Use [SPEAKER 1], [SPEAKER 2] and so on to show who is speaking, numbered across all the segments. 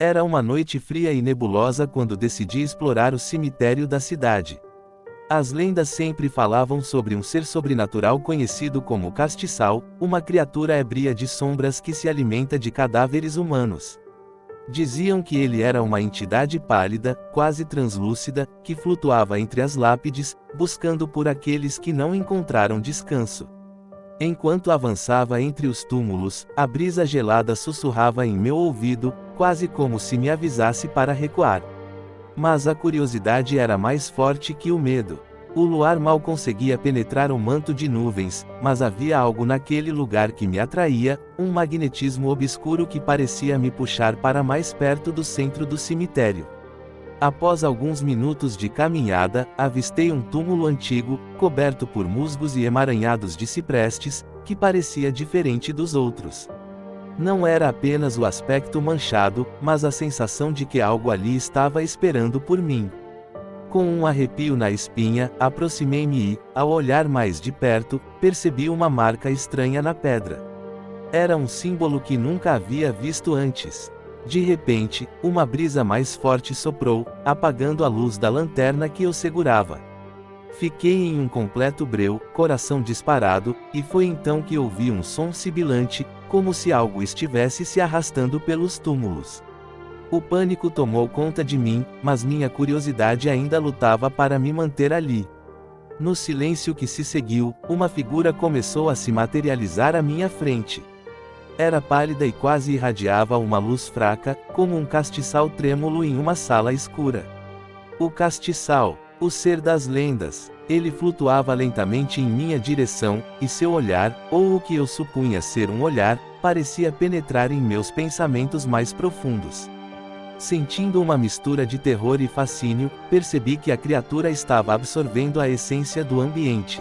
[SPEAKER 1] Era uma noite fria e nebulosa quando decidi explorar o cemitério da cidade. As lendas sempre falavam sobre um ser sobrenatural conhecido como castiçal, uma criatura ébria de sombras que se alimenta de cadáveres humanos. Diziam que ele era uma entidade pálida, quase translúcida, que flutuava entre as lápides, buscando por aqueles que não encontraram descanso. Enquanto avançava entre os túmulos, a brisa gelada sussurrava em meu ouvido, quase como se me avisasse para recuar. Mas a curiosidade era mais forte que o medo. O luar mal conseguia penetrar o manto de nuvens, mas havia algo naquele lugar que me atraía, um magnetismo obscuro que parecia me puxar para mais perto do centro do cemitério. Após alguns minutos de caminhada, avistei um túmulo antigo, coberto por musgos e emaranhados de ciprestes, que parecia diferente dos outros. Não era apenas o aspecto manchado, mas a sensação de que algo ali estava esperando por mim. Com um arrepio na espinha, aproximei-me e, ao olhar mais de perto, percebi uma marca estranha na pedra. Era um símbolo que nunca havia visto antes. De repente, uma brisa mais forte soprou, apagando a luz da lanterna que eu segurava. Fiquei em um completo breu, coração disparado, e foi então que ouvi um som sibilante, como se algo estivesse se arrastando pelos túmulos. O pânico tomou conta de mim, mas minha curiosidade ainda lutava para me manter ali. No silêncio que se seguiu, uma figura começou a se materializar à minha frente. Era pálida e quase irradiava uma luz fraca, como um castiçal trêmulo em uma sala escura. O castiçal, o ser das lendas. Ele flutuava lentamente em minha direção, e seu olhar, ou o que eu supunha ser um olhar, parecia penetrar em meus pensamentos mais profundos. Sentindo uma mistura de terror e fascínio, percebi que a criatura estava absorvendo a essência do ambiente.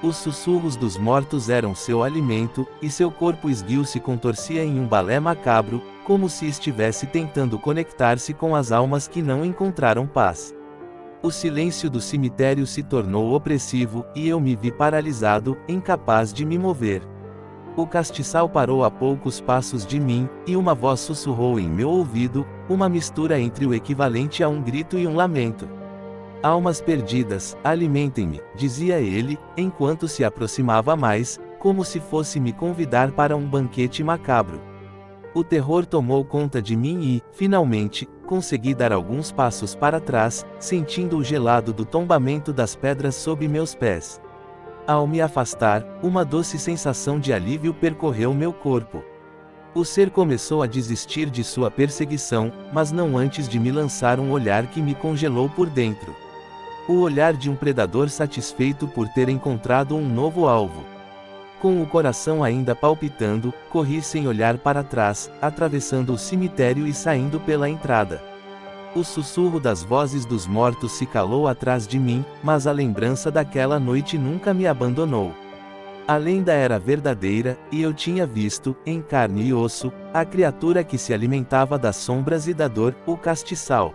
[SPEAKER 1] Os sussurros dos mortos eram seu alimento, e seu corpo esguio se contorcia em um balé macabro, como se estivesse tentando conectar-se com as almas que não encontraram paz. O silêncio do cemitério se tornou opressivo, e eu me vi paralisado, incapaz de me mover. O castiçal parou a poucos passos de mim, e uma voz sussurrou em meu ouvido, uma mistura entre o equivalente a um grito e um lamento. Almas perdidas, alimentem-me, dizia ele, enquanto se aproximava mais, como se fosse me convidar para um banquete macabro. O terror tomou conta de mim e, finalmente, consegui dar alguns passos para trás, sentindo o gelado do tombamento das pedras sob meus pés. Ao me afastar, uma doce sensação de alívio percorreu meu corpo. O ser começou a desistir de sua perseguição, mas não antes de me lançar um olhar que me congelou por dentro. O olhar de um predador satisfeito por ter encontrado um novo alvo. Com o coração ainda palpitando, corri sem olhar para trás, atravessando o cemitério e saindo pela entrada. O sussurro das vozes dos mortos se calou atrás de mim, mas a lembrança daquela noite nunca me abandonou. A lenda era verdadeira, e eu tinha visto, em carne e osso, a criatura que se alimentava das sombras e da dor, o castiçal.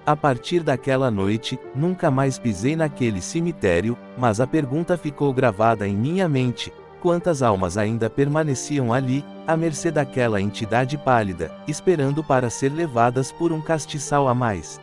[SPEAKER 1] A partir daquela noite, nunca mais pisei naquele cemitério, mas a pergunta ficou gravada em minha mente: quantas almas ainda permaneciam ali, à mercê daquela entidade pálida, esperando para ser levadas por um castiçal a mais?